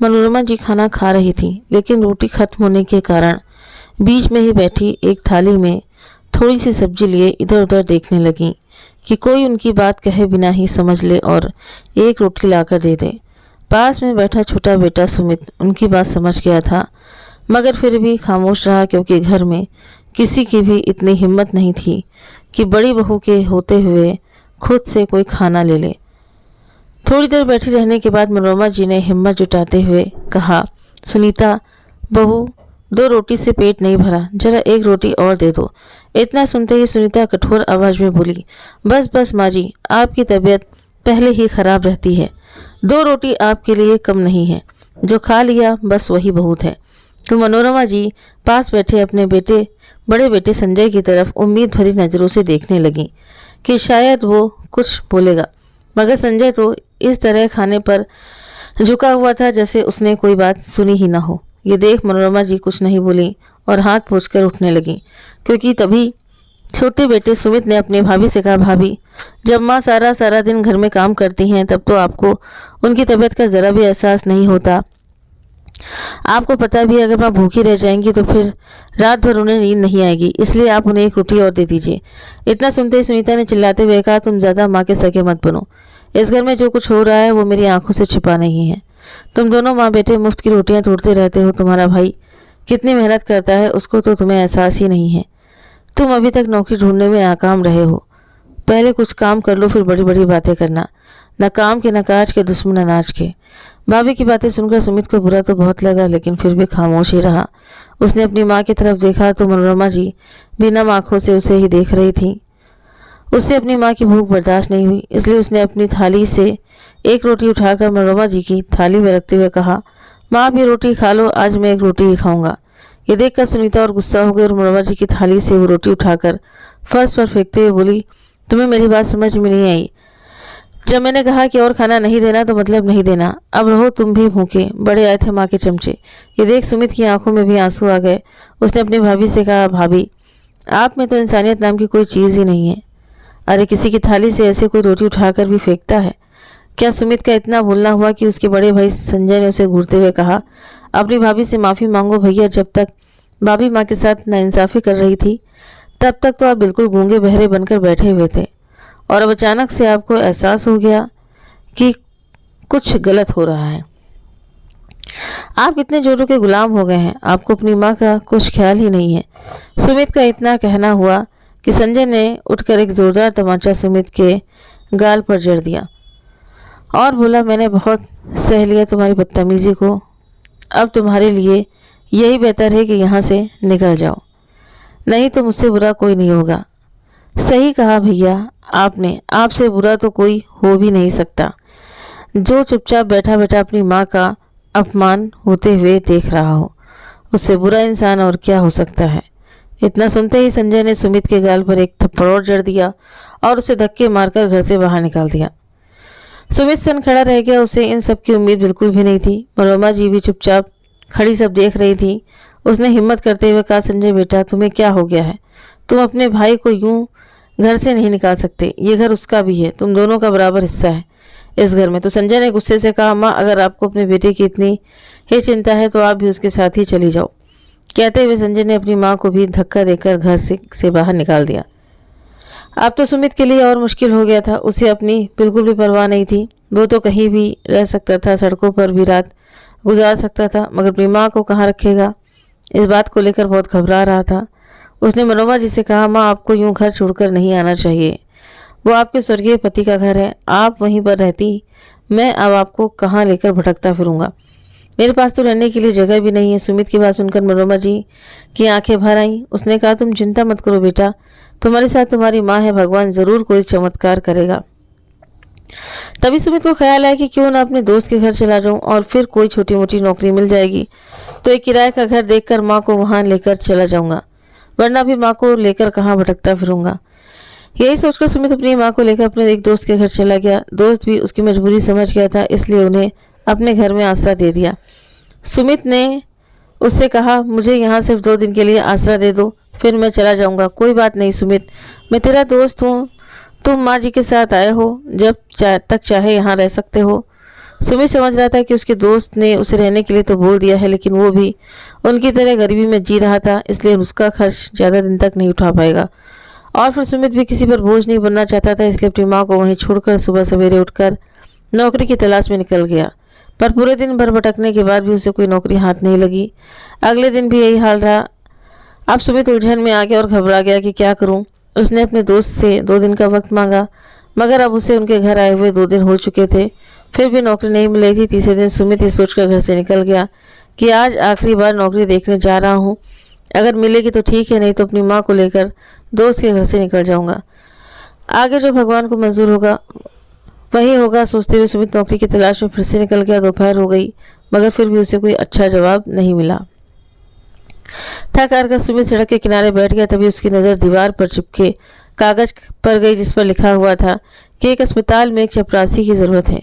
मनोरमा जी खाना खा रही थी, लेकिन रोटी खत्म होने के कारण बीच में ही बैठी एक थाली में थोड़ी सी सब्जी लिए इधर उधर देखने लगी कि कोई उनकी बात कहे बिना ही समझ ले और एक रोटी लाकर दे दे। पास में बैठा छोटा बेटा सुमित उनकी बात समझ गया था, मगर फिर भी खामोश रहा, क्योंकि घर में किसी की भी इतनी हिम्मत नहीं थी कि बड़ी बहू के होते हुए खुद से कोई खाना ले ले। थोड़ी देर बैठी रहने के बाद मनोरमा जी ने हिम्मत जुटाते हुए कहा, सुनीता बहू, 2 रोटी से पेट नहीं भरा, जरा एक रोटी और दे दो। इतना सुनते ही सुनीता कठोर आवाज में बोली, बस बस माँ जी, आपकी तबीयत पहले ही खराब रहती है, 2 रोटी आपके लिए कम नहीं है, जो खा लिया बस वही बहुत है। तो मनोरमा जी पास बैठे अपने बड़े बेटे संजय की तरफ उम्मीद भरी नज़रों से देखने लगी कि शायद वो कुछ बोलेगा, मगर संजय तो इस तरह खाने पर झुका हुआ था जैसे उसने कोई बात सुनी ही ना हो। ये देख मनोरमा जी कुछ नहीं बोली और हाथ पोंछकर उठने लगी, क्योंकि तभी छोटे बेटे सुमित ने अपनी भाभी से कहा, भाभी, जब माँ सारा दिन घर में काम करती हैं तब तो आपको उनकी तबीयत का ज़रा भी एहसास नहीं होता। आपको पता भी अगर माँ भूखी रह जाएंगी तो फिर रात भर उन्हें नींद नहीं आएगी, इसलिए आप उन्हें एक रोटी और दे दीजिए। इतना सुनते ही सुनीता ने चिल्लाते हुए कहा, तुम ज़्यादा माँ के सगे मत बनो, इस घर में जो कुछ हो रहा है वो मेरी आंखों से छिपा नहीं है। तुम दोनों माँ बेटे मुफ्त की रोटियां तोड़ते रहते हो, तुम्हारा भाई कितनी मेहनत करता है उसको तो तुम्हें एहसास ही नहीं है। तुम अभी तक नौकरी ढूंढने में नाकाम रहे हो, पहले कुछ काम कर लो फिर बड़ी बड़ी बातें करना, न काम के न काज के, दुश्मन अनाज के। भाभी की बातें सुनकर सुमित को बुरा तो बहुत लगा, लेकिन फिर भी खामोश ही रहा। उसने अपनी माँ की तरफ देखा तो मनोरमा जी बिना आंखों से उसे ही देख रही थी। उससे अपनी माँ की भूख बर्दाश्त नहीं हुई, इसलिए उसने अपनी थाली से एक रोटी उठाकर मनोरमा जी की थाली में रखते हुए कहा, माँ आप ये रोटी खा लो, आज मैं एक रोटी ही खाऊंगा। ये देखकर सुनीता और गुस्सा हो गई और मनोरमा जी की थाली से वो रोटी उठाकर फर्श पर फेंकते हुए बोली, तुम्हें मेरी बात समझ में नहीं आई? जब मैंने कहा कि और खाना नहीं देना तो मतलब नहीं देना, अब रहो तुम भी भूखे, बड़े आए थे माँ के चमचे। ये देख सुमित की आंखों में भी आंसू आ गए। उसने अपनी भाभी से कहा, भाभी आप में तो इंसानियत नाम की कोई चीज़ ही नहीं है, अरे किसी की थाली से ऐसे कोई रोटी उठाकर भी फेंकता है क्या? सुमित का इतना बोलना हुआ कि उसके बड़े भाई संजय ने उसे घूरते हुए कहा, अपनी भाभी से माफ़ी मांगो भैया, जब तक भाभी माँ के साथ नाइंसाफ़ी कर रही थी तब तक तो आप बिल्कुल गूंगे बहरे बनकर बैठे हुए थे, और अब अचानक से आपको एहसास हो गया कि कुछ गलत हो रहा है। आप कितने जोरों के गुलाम हो गए हैं, आपको अपनी माँ का कुछ ख्याल ही नहीं है। सुमित का इतना कहना हुआ कि संजय ने उठकर एक जोरदार तमाचा सुमित के गाल पर जड़ दिया और बोला, मैंने बहुत सह लिया तुम्हारी बदतमीजी को, अब तुम्हारे लिए यही बेहतर है कि यहाँ से निकल जाओ, नहीं तो मुझसे बुरा कोई नहीं होगा। सही कहा भैया आपने, आपसे बुरा तो कोई हो भी नहीं सकता, जो चुपचाप बैठा बैठा अपनी माँ का अपमान होते हुए देख रहा हो, उससे बुरा इंसान और क्या हो सकता है। इतना सुनते ही संजय ने सुमित के गाल पर एक थप्पड़ और जड़ दिया और उसे धक्के मारकर घर से बाहर निकाल दिया। सुमित सन खड़ा रह गया, उसे इन सब की उम्मीद बिल्कुल भी नहीं थी। मनोरमा जी भी चुपचाप खड़ी सब देख रही थी। उसने हिम्मत करते हुए कहा, संजय बेटा तुम्हें क्या हो गया है? तुम अपने भाई को यूं घर से नहीं निकाल सकते, ये घर उसका भी है, तुम दोनों का बराबर हिस्सा है इस घर में। तो संजय ने गुस्से से कहा, माँ अगर आपको अपने बेटे की इतनी ही चिंता है तो आप भी उसके साथ ही चली जाओ। कहते हुए संजय ने अपनी माँ को भी धक्का देकर घर से बाहर निकाल दिया। अब तो सुमित के लिए और मुश्किल हो गया था, उसे अपनी बिल्कुल भी परवाह नहीं थी। वो तो कहीं भी रह सकता था, सड़कों पर भी रात गुजार सकता था, मगर अपनी माँ को कहाँ रखेगा, इस बात को लेकर बहुत घबरा रहा था। उसने मनोरमा जी से कहा, माँ आपको यूं घर छोड़कर नहीं आना चाहिए, वो आपके स्वर्गीय पति का घर है, आप वहीं पर रहती, मैं अब आपको कहाँ लेकर भटकता फिरूंगा, मेरे पास तो रहने के लिए जगह भी नहीं है। सुमित की बात सुनकर मनोरमा जी की आंखें भर आईं। उसने कहा, तुम चिंता मत करो बेटा, तुम्हारे साथ तुम्हारी माँ है, भगवान जरूर कोई चमत्कार करेगा। तभी सुमित को ख्याल आया कि क्यों ना अपने दोस्त के घर चला जाऊं और फिर कोई छोटी मोटी नौकरी मिल जाएगी तो एक किराए का घर देखकर माँ को वहां लेकर चला जाऊंगा, वरना भी माँ को लेकर कहाँ भटकता फिरूंगा। यही सोचकर सुमित अपनी माँ को लेकर अपने एक दोस्त के घर चला गया। दोस्त भी उसकी मजबूरी समझ गया था, इसलिए उन्हें अपने घर में आसरा दे दिया। सुमित ने उससे कहा, मुझे यहाँ सिर्फ 2 दिन के लिए आसरा दे दो, फिर मैं चला जाऊँगा। कोई बात नहीं सुमित, मैं तेरा दोस्त हूँ, तुम माँ जी के साथ आए हो, जब तक चाहे यहाँ रह सकते हो। सुमित समझ रहा था कि उसके दोस्त ने उसे रहने के लिए तो बोल दिया है, लेकिन वो भी उनकी तरह गरीबी में जी रहा था, इसलिए उसका खर्च ज़्यादा दिन तक नहीं उठा पाएगा। और फिर सुमित भी किसी पर बोझ नहीं बनना चाहता था, इसलिए अपनी माँ को वहीं छोड़कर सुबह सवेरे उठकर नौकरी की तलाश में निकल गया। पर पूरे दिन भर भटकने के बाद भी उसे कोई नौकरी हाथ नहीं लगी। अगले दिन भी यही हाल रहा। अब सुमित उलझन में आ गया और घबरा गया कि क्या करूं। उसने अपने दोस्त से 2 दिन का वक्त मांगा, मगर अब उसे उनके घर आए हुए 2 दिन हो चुके थे, फिर भी नौकरी नहीं मिल रही थी। तीसरे दिन सुमित ये सोचकर घर से निकल गया कि आज आखिरी बार नौकरी देखने जा रहा हूँ। अगर मिलेगी तो ठीक है, नहीं तो अपनी माँ को लेकर दोस्त के घर से निकल जाऊँगा। आगे जो भगवान को मंजूर होगा वही होगा, सोचते हुए सुमित नौकरी की तलाश में फिर से निकल गया। दोपहर हो गई, मगर फिर भी उसे कोई अच्छा जवाब नहीं मिला। थक हार कर सुमित सड़क के किनारे बैठ गया। तभी उसकी नज़र दीवार पर चिपके कागज पर गई, जिस पर लिखा हुआ था कि एक अस्पताल में एक चपरासी की ज़रूरत है,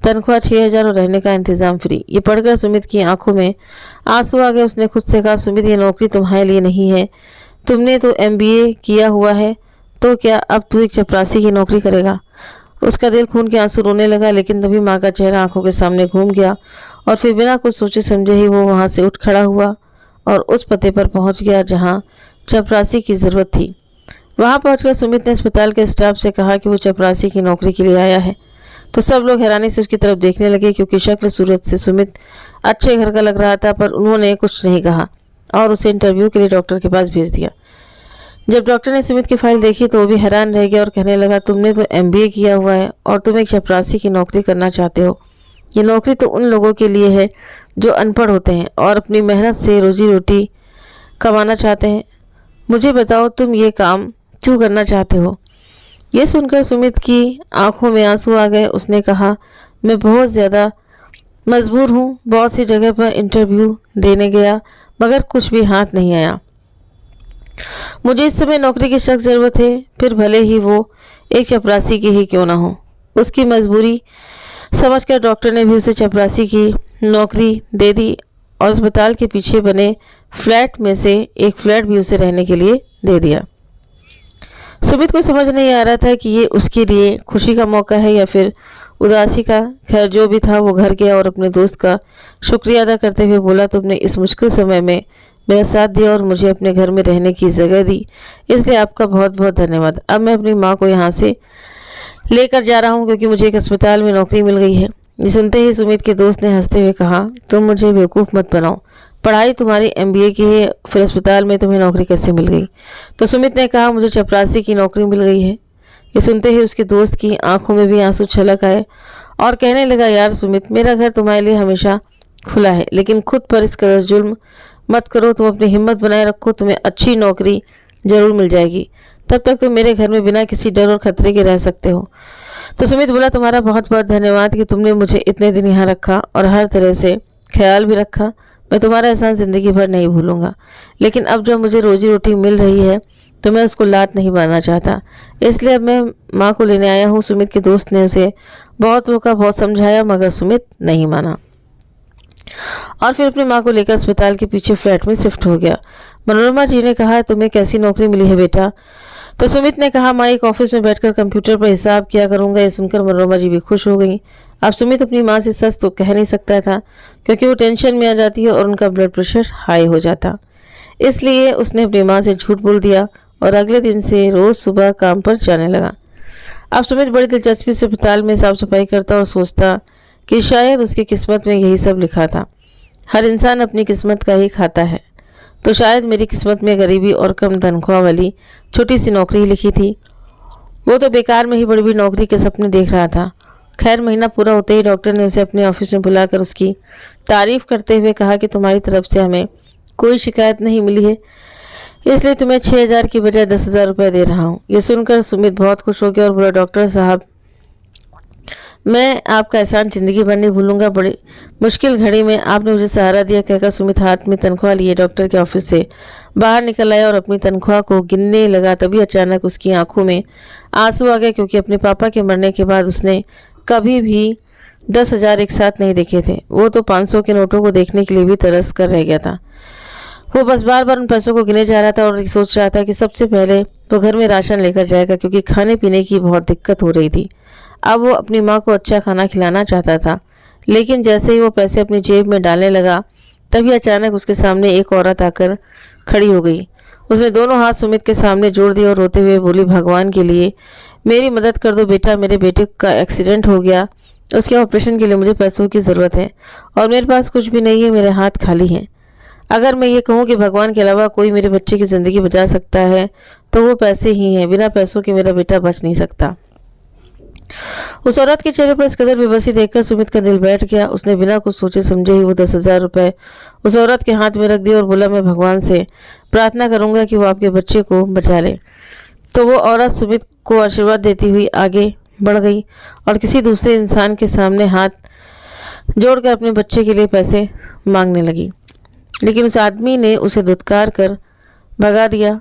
तनख्वाह 6,000 और रहने का इंतज़ाम फ्री। ये पढ़कर सुमित की आंखों में आंसू आ गए। उसने खुद से कहा, सुमित ये नौकरी तुम्हारे लिए नहीं है, तुमने तो MBA किया हुआ है, तो क्या अब तू एक चपरासी की नौकरी करेगा। उसका दिल खून के आंसू रोने लगा, लेकिन तभी माँ का चेहरा आंखों के सामने घूम गया और फिर बिना कुछ सोचे समझे ही वो वहाँ से उठ खड़ा हुआ और उस पते पर पहुँच गया जहाँ चपरासी की ज़रूरत थी। वहाँ पहुंचकर सुमित ने अस्पताल के स्टाफ से कहा कि वो चपरासी की नौकरी के लिए आया है, तो सब लोग हैरानी से उसकी तरफ देखने लगे, क्योंकि शक्ल सूरत से सुमित अच्छे घर का लग रहा था। पर उन्होंने कुछ नहीं कहा और उसे इंटरव्यू के लिए डॉक्टर के पास भेज दिया। जब डॉक्टर ने सुमित की फाइल देखी तो वो भी हैरान रह गया और कहने लगा, तुमने तो MBA किया हुआ है और तुम एक चपरासी की नौकरी करना चाहते हो। ये नौकरी तो उन लोगों के लिए है जो अनपढ़ होते हैं और अपनी मेहनत से रोजी रोटी कमाना चाहते हैं। मुझे बताओ, तुम ये काम क्यों करना चाहते हो। ये सुनकर सुमित की आंखों में आंसू आ गए। उसने कहा, मैं बहुत ज़्यादा मजबूर हूँ। बहुत सी जगह पर इंटरव्यू देने गया, मगर कुछ भी हाथ नहीं आया। मुझे इस समय नौकरी की सख्त ज़रूरत है, फिर भले ही वो एक चपरासी की ही क्यों ना हो। उसकी मजबूरी समझकर डॉक्टर ने भी उसे चपरासी की नौकरी दे दी और अस्पताल के पीछे बने फ्लैट में से एक फ्लैट भी उसे रहने के लिए दे दिया। सुमित को समझ नहीं आ रहा था कि ये उसके लिए खुशी का मौका है या फिर उदासी का। खैर जो भी था, वो घर गया और अपने दोस्त का शुक्रिया अदा करते हुए बोला, तुमने इस मुश्किल समय में मेरा साथ दिया और मुझे अपने घर में रहने की जगह दी, इसलिए आपका बहुत बहुत धन्यवाद। अब मैं अपनी माँ को यहाँ से लेकर जा रहा हूँ, क्योंकि मुझे एक अस्पताल में नौकरी मिल गई है। ये सुनते ही सुमित के दोस्त ने हंसते हुए कहा, तुम मुझे बेवकूफ़ मत बनाओ, पढ़ाई तुम्हारी MBA की है, फिर अस्पताल में तुम्हें नौकरी कैसे मिल गई। तो सुमित ने कहा, मुझे चपरासी की नौकरी मिल गई है। ये सुनते ही उसके दोस्त की आंखों में भी आंसू छलक आए और कहने लगा, यार सुमित, मेरा घर तुम्हारे लिए हमेशा खुला है, लेकिन खुद पर इस कदर जुल्म मत करो। तुम अपनी हिम्मत बनाए रखो, तुम्हें अच्छी नौकरी ज़रूर मिल जाएगी। तब तक तुम मेरे घर में बिना किसी डर और खतरे के रह सकते हो। तो सुमित बोला, तुम्हारा बहुत बहुत धन्यवाद कि तुमने मुझे इतने दिन यहाँ रखा और हर तरह से ख्याल भी रखा। मैं तुम्हारा एहसान ज़िंदगी भर नहीं भूलूंगा, लेकिन अब जब मुझे रोजी रोटी मिल रही है तो मैं उसको लात नहीं मारना चाहता, इसलिए अब मैं माँ को लेने आया हूँ। सुमित के दोस्त ने उसे बहुत रोका, बहुत समझाया, मगर सुमित नहीं माना और फिर अपनी माँ को लेकर अस्पताल के पीछे फ्लैट में शिफ्ट हो गया। मनोरमा जी ने कहा, तुम्हें कैसी नौकरी मिली है बेटा। तो सुमित ने कहा, माँ एक ऑफिस में बैठकर कंप्यूटर पर हिसाब किया करूँगा। ये सुनकर मनोरमा जी भी खुश हो गई। अब सुमित अपनी माँ से सच तो कह नहीं सकता था, क्योंकि वो टेंशन में आ जाती है और उनका ब्लड प्रेशर हाई हो जाता। इसलिए उसने अपनी माँ से झूठ बोल दिया और अगले दिन से रोज़ सुबह काम पर जाने लगा। अब सुमित बड़ी दिलचस्पी से अस्पताल में साफ सफाई करता और सोचता कि शायद उसकी किस्मत में यही सब लिखा था। हर इंसान अपनी किस्मत का ही खाता है, तो शायद मेरी किस्मत में गरीबी और कम तनख्वाह वाली छोटी सी नौकरी लिखी थी। वो तो बेकार में ही बड़ी बड़ी नौकरी के सपने देख रहा था। खैर महीना पूरा होते ही डॉक्टर ने उसे अपने ऑफिस में बुलाकर उसकी तारीफ करते हुए कहा कि तुम्हारी तरफ से हमें कोई शिकायत नहीं मिली है, इसलिए तुम्हें 6,000 की बजाय 10,000 रुपये दे रहा हूँ। ये सुनकर सुमित बहुत खुश हो गया और बोला, डॉक्टर साहब, मैं आपका एहसान ज़िंदगी भर नहीं भूलूंगा। बड़ी मुश्किल घड़ी में आपने मुझे सहारा दिया, कहकर सुमित हाथ में तनख्वाह लिए डॉक्टर के ऑफिस से बाहर निकल आया और अपनी तनख्वाह को गिनने लगा। तभी अचानक उसकी आंखों में आंसू आ गए, क्योंकि अपने पापा के मरने के बाद उसने कभी भी 10,000 एक साथ नहीं देखे थे। वो तो 500 के नोटों को देखने के लिए भी तरस कर रह गया था। वो बस बार बार उन पैसों को गिने जा रहा था और सोच रहा था कि सबसे पहले वो घर में राशन लेकर जाएगा, क्योंकि खाने पीने की बहुत दिक्कत हो रही थी। अब वो अपनी माँ को अच्छा खाना खिलाना चाहता था, लेकिन जैसे ही वो पैसे अपनी जेब में डालने लगा तभी अचानक उसके सामने एक औरत आकर खड़ी हो गई। उसने दोनों हाथ सुमित के सामने जोड़ दिए और रोते हुए बोली, भगवान के लिए मेरी मदद कर दो बेटा, मेरे बेटे का एक्सीडेंट हो गया, उसके ऑपरेशन के लिए मुझे पैसों की ज़रूरत है और मेरे पास कुछ भी नहीं है, मेरे हाथ खाली हैं। अगर मैं ये कहूँ कि भगवान के अलावा कोई मेरे बच्चे की ज़िंदगी बचा सकता है तो वो पैसे ही हैं, बिना पैसों के मेरा बेटा बच नहीं सकता। उस औरत के चेहरे पर इस कदर बेबसी देखकर सुमित का दिल बैठ गया। उसने बिना कुछ सोचे समझे ही वो 10,000 रुपये उस औरत के हाथ में रख दिए और बोला, मैं भगवान से प्रार्थना करूंगा कि वो आपके बच्चे को बचा ले। तो वो औरत सुमित को आशीर्वाद देती हुई आगे बढ़ गई और किसी दूसरे इंसान के सामने हाथ जोड़कर अपने बच्चे के लिए पैसे मांगने लगी, लेकिन उस आदमी ने उसे धुतकार कर भगा दिया।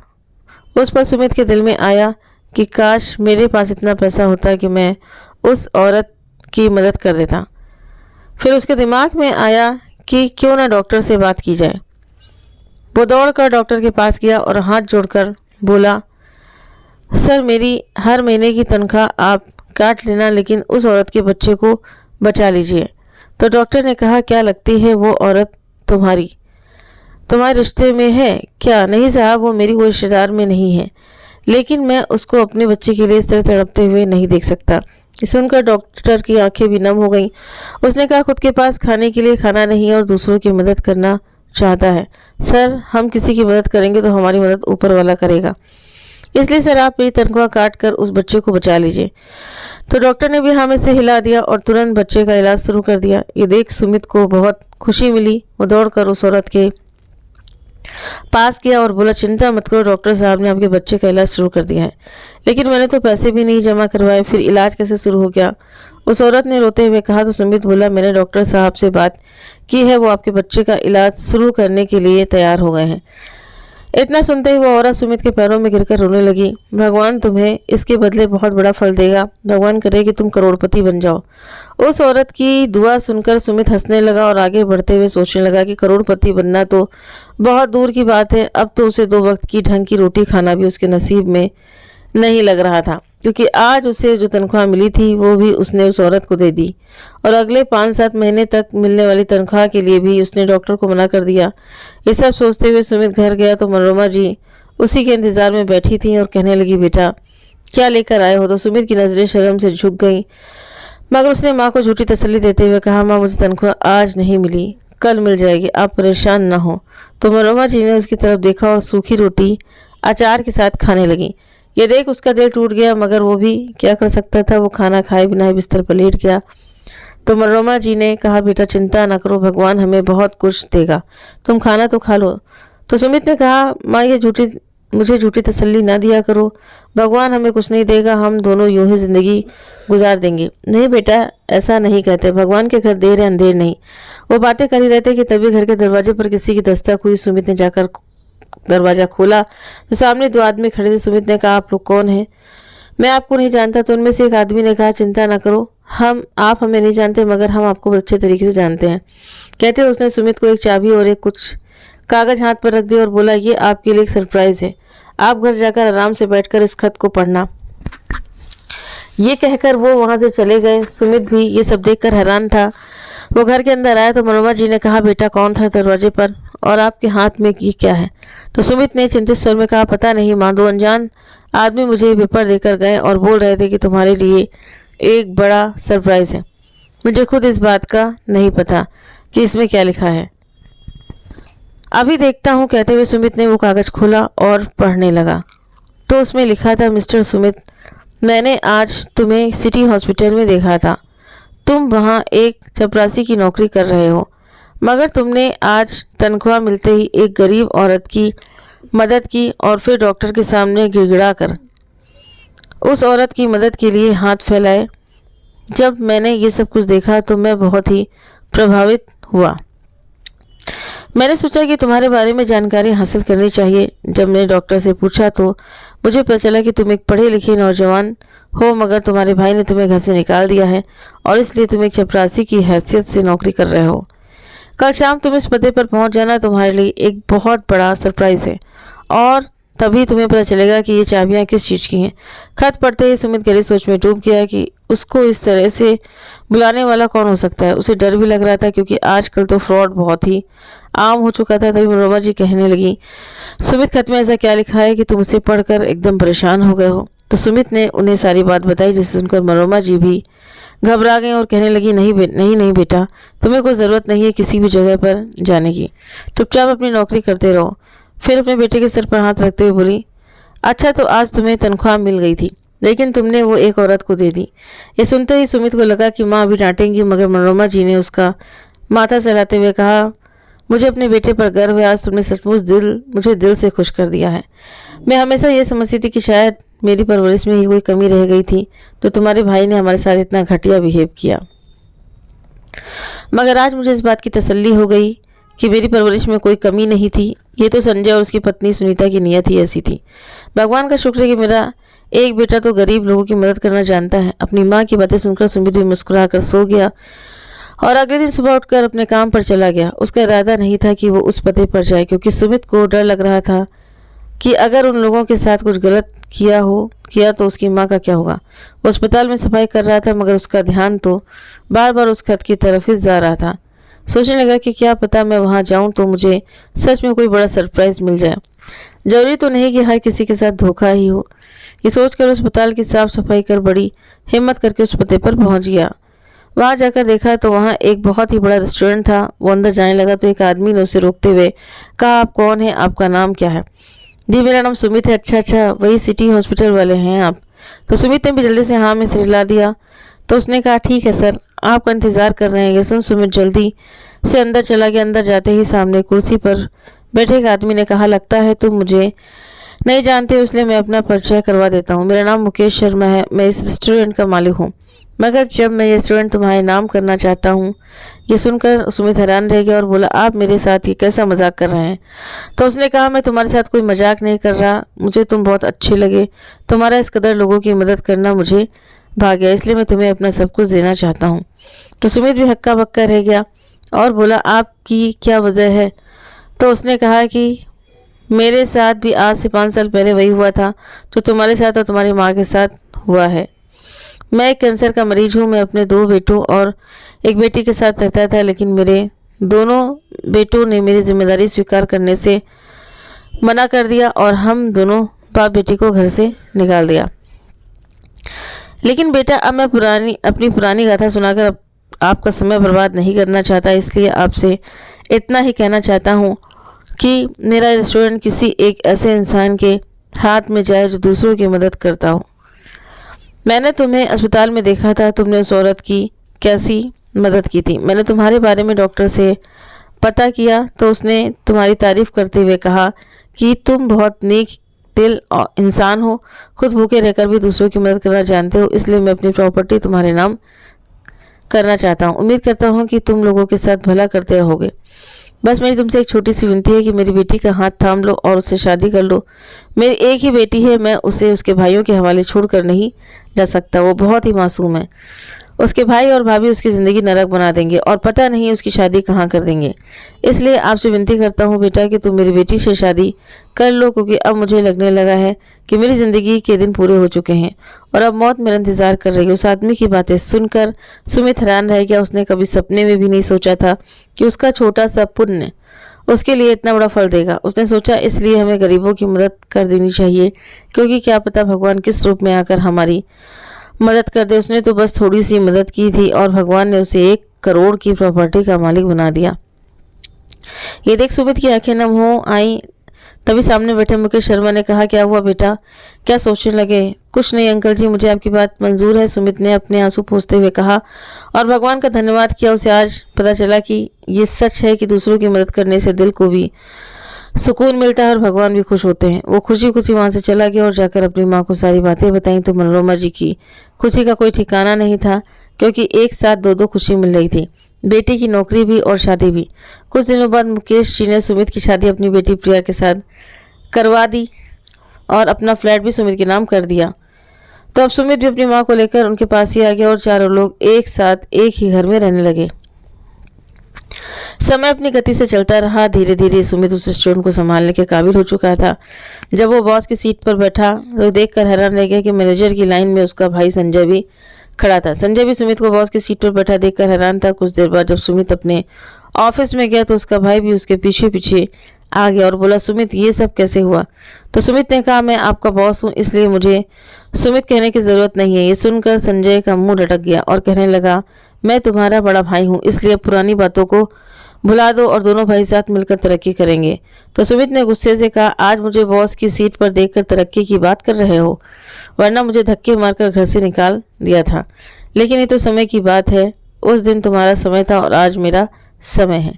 उस पर सुमित के दिल में आया कि काश मेरे पास इतना पैसा होता कि मैं उस औरत की मदद कर देता। फिर उसके दिमाग में आया कि क्यों ना डॉक्टर से बात की जाए। वो दौड़कर डॉक्टर के पास गया और हाथ जोड़कर बोला, सर मेरी हर महीने की तनख्वाह आप काट लेना, लेकिन उस औरत के बच्चे को बचा लीजिए। तो डॉक्टर ने कहा, क्या लगती है वो औरत तुम्हारे रिश्ते में है क्या? नहीं साहब, वो मेरी कोई रिश्तेदार में नहीं है, लेकिन मैं उसको अपने बच्चे के लिए इस तरह तड़पते हुए नहीं देख सकता। सुनकर डॉक्टर की आंखें भी नम हो गईं। उसने कहा, खुद के पास खाने के लिए खाना नहीं है और दूसरों की मदद करना चाहता है। सर, हम किसी की मदद करेंगे तो हमारी मदद ऊपर वाला करेगा, इसलिए सर आप मेरी तनख्वाह काट कर उस बच्चे को बचा लीजिए। तो डॉक्टर ने भी हामी से हिला दिया और तुरंत बच्चे का इलाज शुरू कर दिया। ये देख सुमित को बहुत खुशी मिली। वो दौड़कर उस औरत के पास गया और बोला, चिंता मत करो, डॉक्टर साहब ने आपके बच्चे का इलाज शुरू कर दिया है, लेकिन मैंने तो पैसे भी नहीं जमा करवाए, फिर इलाज कैसे शुरू हो गया? उस औरत ने रोते हुए कहा। तो सुमित बोला, मैंने डॉक्टर साहब से बात की है, वो आपके बच्चे का इलाज शुरू करने के लिए तैयार हो गए हैं। इतना सुनते ही वो औरत सुमित के पैरों में गिरकर रोने लगी। भगवान तुम्हें इसके बदले बहुत बड़ा फल देगा, भगवान करे कि तुम करोड़पति बन जाओ। उस औरत की दुआ सुनकर सुमित हंसने लगा और आगे बढ़ते हुए सोचने लगा कि करोड़पति बनना तो बहुत दूर की बात है, अब तो उसे 2 वक्त की ढंग की रोटी खाना भी उसके नसीब में नहीं लग रहा था, क्योंकि आज उसे जो तनख्वाह मिली थी वो भी उसने उस औरत को दे दी और अगले 5-7 महीने तक मिलने वाली तनख्वाह के लिए भी उसने डॉक्टर को मना कर दिया। ये सब सोचते हुए सुमित घर गया तो मनोरमा जी उसी के इंतज़ार में बैठी थी और कहने लगी, बेटा क्या लेकर आए हो? तो सुमित की नज़रें शर्म से झुक गईं, मगर उसने माँ को झूठी तसल्ली देते हुए कहा, माँ मुझे तनख्वाह आज नहीं मिली, कल मिल जाएगी, आप परेशान ना हो। तो मनोरमा जी ने उसकी तरफ देखा और सूखी रोटी अचार के साथ खाने लगी। ये देख उसका दिल टूट गया, मगर वो भी क्या कर सकता था। वो खाना खाए बिना ही बिस्तर पर लेट गया। तो मनोरमा जी ने कहा, बेटा चिंता ना करो, भगवान हमें बहुत कुछ देगा, तुम खाना तो खा लो। तो सुमित ने कहा, माँ ये मुझे झूठी तसल्ली ना दिया करो, भगवान हमें कुछ नहीं देगा, हम दोनों यूं ही ज़िंदगी गुजार देंगे। नहीं बेटा, ऐसा नहीं कहते, भगवान के घर देर है अंधेर नहीं। वो बातें कर ही रहते कि तभी घर के दरवाजे पर किसी की दस्तक हुई। सुमित ने जाकर दरवाज़ा खोला तो सामने 2 आदमी खड़े थे। सुमित ने कहा, आप लोग कौन हैं? मैं आपको नहीं जानता। तो उनमें से एक आदमी ने कहा, चिंता ना करो, आप हमें नहीं जानते, मगर हम आपको अच्छे तरीके से जानते हैं। कहते उसने सुमित को एक चाबी और एक कुछ कागज हाथ पर रख दिया और बोला, ये आपके लिए एक सरप्राइज़ है, आप घर जाकर आराम से बैठकर इस खत को पढ़ना। ये कहकर वो वहाँ से चले गए। सुमित भी ये सब देखकर हैरान था। वो घर के अंदर आया तो मनोरमा जी ने कहा, बेटा कौन था दरवाजे पर और आपके हाथ में ये क्या है? तो सुमित ने चिंतित स्वर में कहा, पता नहीं माँ, 2 अनजान आदमी मुझे ये पेपर देकर गए और बोल रहे थे कि तुम्हारे लिए एक बड़ा सरप्राइज़ है। मुझे खुद इस बात का नहीं पता कि इसमें क्या लिखा है, अभी देखता हूँ। कहते हुए सुमित ने वो कागज़ खोला और पढ़ने लगा। तो उसमें लिखा था, मिस्टर सुमित, मैंने आज तुम्हें सिटी हॉस्पिटल में देखा था, तुम वहाँ एक चपरासी की नौकरी कर रहे हो, मगर तुमने आज तनख्वाह मिलते ही एक गरीब औरत की मदद की और फिर डॉक्टर के सामने गिड़गिड़ा कर उस औरत की मदद के लिए हाथ फैलाए। जब मैंने ये सब कुछ देखा तो मैं बहुत ही प्रभावित हुआ। मैंने सोचा कि तुम्हारे बारे में जानकारी हासिल करनी चाहिए। जब मैंने डॉक्टर से पूछा तो मुझे पता चला कि तुम एक पढ़े लिखे नौजवान हो, मगर तुम्हारे भाई ने तुम्हें घर से निकाल दिया है और इसलिए तुम एक चपरासी की हैसियत से नौकरी कर रहे हो। कल शाम तुम इस पते पर पहुंच जाना, तुम्हारे लिए एक बहुत बड़ा सरप्राइज़ है और तभी तुम्हें पता चलेगा कि ये चाबियां किस चीज़ की हैं। खत पढ़ते ही सुमित गहरी सोच में डूब गया कि उसको इस तरह से बुलाने वाला कौन हो सकता है। उसे डर भी लग रहा था क्योंकि आजकल तो फ्रॉड बहुत ही आम हो चुका था। तभी मनोरमा जी कहने लगी, सुमित, खत में ऐसा क्या लिखा है कि तुम उसे पढ़कर एकदम परेशान हो गए हो। तो सुमित ने उन्हें सारी बात बताई, जिसे सुनकर मनोरमा जी भी घबरा गई और कहने लगी, नहीं बेटा, तुम्हें कोई ज़रूरत नहीं है किसी भी जगह पर जाने की, चुपचाप अपनी नौकरी करते रहो। फिर अपने बेटे के सिर पर हाथ रखते हुए बोली, अच्छा तो आज तुम्हें तनख्वाह मिल गई थी, लेकिन तुमने वो एक औरत को दे दी। ये सुनते ही सुमित को लगा कि माँ अभी डांटेंगी, मगर मनोरमा जी ने उसका माथा सहलाते हुए कहा, मुझे अपने बेटे पर गर्व है। आज तुमने सचमुच मुझे दिल से खुश कर दिया है। मैं हमेशा ये समझती थी कि शायद मेरी परवरिश में ही कोई कमी रह गई थी, तो तुम्हारे भाई ने हमारे साथ इतना घटिया बिहेव किया। मगर आज मुझे इस बात की तसल्ली हो गई कि मेरी परवरिश में कोई कमी नहीं थी। ये तो संजय और उसकी पत्नी सुनीता की नीयत ही ऐसी थी। भगवान का शुक्र है कि मेरा एक बेटा तो गरीब लोगों की मदद करना जानता है। अपनी माँ की बातें सुनकर सुमित भी मुस्कुराकर सो गया और अगले दिन सुबह उठकर अपने काम पर चला गया। उसका इरादा नहीं था कि वो उस पते पर जाए, क्योंकि सुमित को डर लग रहा था कि अगर उन लोगों के साथ कुछ गलत किया तो उसकी माँ का क्या होगा। वो अस्पताल में सफाई कर रहा था, मगर उसका ध्यान तो बार बार उस खत की तरफ ही जा रहा था। सोचने लगा कि क्या पता मैं वहाँ जाऊँ तो मुझे सच में कोई बड़ा सरप्राइज मिल जाए। जरूरी तो नहीं कि हर किसी के साथ धोखा ही हो। ये सोचकर अस्पताल की साफ सफाई कर बड़ी हिम्मत करके उस पते पर पहुंच गया। वहां जाकर देखा तो वहां एक बहुत ही बड़ा रेस्टोरेंट था। वो अंदर जाने लगा तो एक आदमी ने उसे रोकते हुए कहा, आप कौन है, आपका नाम क्या है। जी मेरा नाम सुमित है। अच्छा, वही सिटी हॉस्पिटल वाले हैं आप। तो सुमित ने भी जल्दी से हाँ में सिर हिला दिया। तो उसने कहा, ठीक है सर, आपका इंतज़ार कर रहे हैं। ये सुन सुमित जल्दी से अंदर चला गया। अंदर जाते ही सामने कुर्सी पर बैठे एक आदमी ने कहा, लगता है तुम मुझे नहीं जानते, इसलिए मैं अपना परिचय करवा देता हूँ। मेरा नाम मुकेश शर्मा है, मैं इस रेस्टोरेंट का मालिक हूँ। मगर जब मैं ये रेस्टोरेंट तुम्हारे नाम करना चाहता हूँ। ये सुनकर सुमित हैरान रह गया और बोला, आप मेरे साथ ये कैसा मजाक कर रहे हैं। तो उसने कहा, मैं तुम्हारे साथ कोई मजाक नहीं कर रहा, मुझे तुम बहुत अच्छे लगे। तुम्हारा इस कदर लोगों की मदद करना मुझे भा गया, इसलिए मैं तुम्हें अपना सब कुछ देना चाहता हूँ। तो सुमित भी हक्का बक्का रह गया और बोला, आपकी क्या वजह है। तो उसने कहा कि मेरे साथ भी आज से 5 साल पहले वही हुआ था जो तुम्हारे साथ और तुम्हारी माँ के साथ हुआ है। मैं एक कैंसर का मरीज हूँ। मैं अपने 2 बेटों और एक बेटी के साथ रहता था, लेकिन मेरे दोनों बेटों ने मेरी जिम्मेदारी स्वीकार करने से मना कर दिया और हम दोनों बाप बेटी को घर से निकाल दिया। लेकिन बेटा, अब मैं अपनी पुरानी गाथा सुनाकर आपका समय बर्बाद नहीं करना चाहता, इसलिए आपसे इतना ही कहना चाहता हूँ कि मेरा रेस्टोरेंट किसी एक ऐसे इंसान के हाथ में जाए जो दूसरों की मदद करता हो। मैंने तुम्हें अस्पताल में देखा था, तुमने उस औरत की कैसी मदद की थी। मैंने तुम्हारे बारे में डॉक्टर से पता किया तो उसने तुम्हारी तारीफ करते हुए कहा कि तुम बहुत नेक दिल इंसान हो, खुद भूखे रहकर भी दूसरों की मदद करना जानते हो, इसलिए मैं अपनी प्रॉपर्टी तुम्हारे नाम करना चाहता हूँ। उम्मीद करता हूँ कि तुम लोगों के साथ भला करते रहोगे। बस मेरी तुमसे एक छोटी सी विनती है कि मेरी बेटी का हाथ थाम लो और उससे शादी कर लो। मेरी एक ही बेटी है, मैं उसे उसके भाइयों के हवाले छोड़कर नहीं जा सकता। वो बहुत ही मासूम है। उसके भाई और भाभी उसकी ज़िंदगी नरक बना देंगे और पता नहीं उसकी शादी कहाँ कर देंगे। इसलिए आपसे विनती करता हूँ बेटा कि तुम मेरी बेटी से शादी कर लो, क्योंकि अब मुझे लगने लगा है कि मेरी ज़िंदगी के दिन पूरे हो चुके हैं और अब मौत मेरा इंतज़ार कर रही है। उस आदमी की बातें सुनकर सुमित हैरान रह गया। उसने कभी सपने में भी नहीं सोचा था कि उसका छोटा सा पुण्य उसके लिए इतना बड़ा फल देगा। उसने सोचा, इसलिए हमें गरीबों की मदद कर देनी चाहिए, क्योंकि क्या पता भगवान किस रूप में आकर हमारी मदद कर दे। उसने तो बस थोड़ी सी मदद की थी और भगवान ने उसे 1 करोड़ की प्रॉपर्टी का मालिक बना दिया। ये देख सुमित की आंखें नम हो आई। तभी सामने बैठे मुकेश शर्मा ने कहा, क्या हुआ बेटा, क्या सोचने लगे। कुछ नहीं अंकल जी, मुझे आपकी बात मंजूर है, सुमित ने अपने आंसू पोंछते हुए कहा और भगवान का धन्यवाद किया। उसे आज पता चला कि ये सच है कि दूसरों की मदद करने से दिल को भी सुकून मिलता है और भगवान भी खुश होते हैं। वो खुशी खुशी वहाँ से चला गया और जाकर अपनी माँ को सारी बातें बताई। तो मनोरमा जी की खुशी का कोई ठिकाना नहीं था, क्योंकि एक साथ 2 खुशी मिल रही थी, बेटी की नौकरी भी और शादी भी। कुछ दिनों बाद मुकेश जी ने सुमित की शादी अपनी बेटी प्रिया के साथ करवा दी और अपना फ्लैट भी सुमित के नाम कर दिया। तो अब सुमित भी अपनी माँ को लेकर उनके पास ही आ गया और चारों लोग एक साथ एक ही घर में रहने लगे। समय अपनी गति से चलता रहा। धीरे धीरे सुमित उस रेस्टोरेंट को संभालने के काबिल हो चुका था। जब वो बॉस की सीट पर बैठा तो देखकर हैरान रह गया कि मैनेजर की लाइन में उसका भाई संजय भी खड़ा था। संजय भी सुमित को बॉस की सीट पर बैठा देखकर हैरान था। कुछ देर बाद जब सुमित अपने ऑफिस में गया तो उसका भाई भी उसके पीछे पीछे आ गया और बोला, सुमित ये सब कैसे हुआ? तो सुमित ने कहा, मैं आपका बॉस हूँ इसलिए मुझे सुमित कहने की ज़रूरत नहीं है। ये सुनकर संजय का मुंह लटक गया और कहने लगा, मैं तुम्हारा बड़ा भाई हूँ इसलिए पुरानी बातों को भुला दो और दोनों भाई साथ मिलकर तरक्की करेंगे। तो सुमित ने गुस्से से कहा, आज मुझे बॉस की सीट पर देखकर तरक्की की बात कर रहे हो, वरना मुझे धक्के मारकर घर से निकाल दिया था। लेकिन ये तो समय की बात है, उस दिन तुम्हारा समय था और आज मेरा समय है,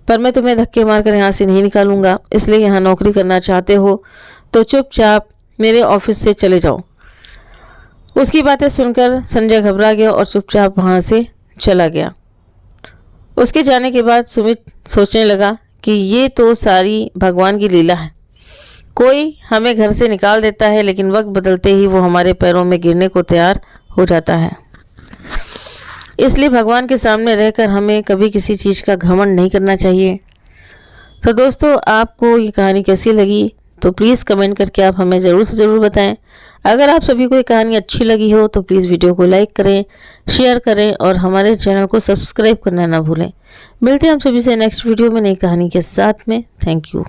पर मैं तुम्हें धक्के मारकर यहाँ से नहीं निकालूंगा। इसलिए यहाँ नौकरी करना चाहते हो तो चुपचाप मेरे ऑफिस से चले जाओ। उसकी बातें सुनकर संजय घबरा गया और चुपचाप वहाँ से चला गया। उसके जाने के बाद सुमित सोचने लगा कि ये तो सारी भगवान की लीला है। कोई हमें घर से निकाल देता है लेकिन वक्त बदलते ही वो हमारे पैरों में गिरने को तैयार हो जाता है। इसलिए भगवान के सामने रहकर हमें कभी किसी चीज़ का घमंड नहीं करना चाहिए। तो दोस्तों, आपको ये कहानी कैसी लगी तो प्लीज़ कमेंट करके आप हमें ज़रूर से ज़रूर बताएं। अगर आप सभी को ये कहानी अच्छी लगी हो तो प्लीज़ वीडियो को लाइक करें, शेयर करें और हमारे चैनल को सब्सक्राइब करना ना भूलें। मिलते हैं हम सभी से नेक्स्ट वीडियो में नई कहानी के साथ में। Thank you.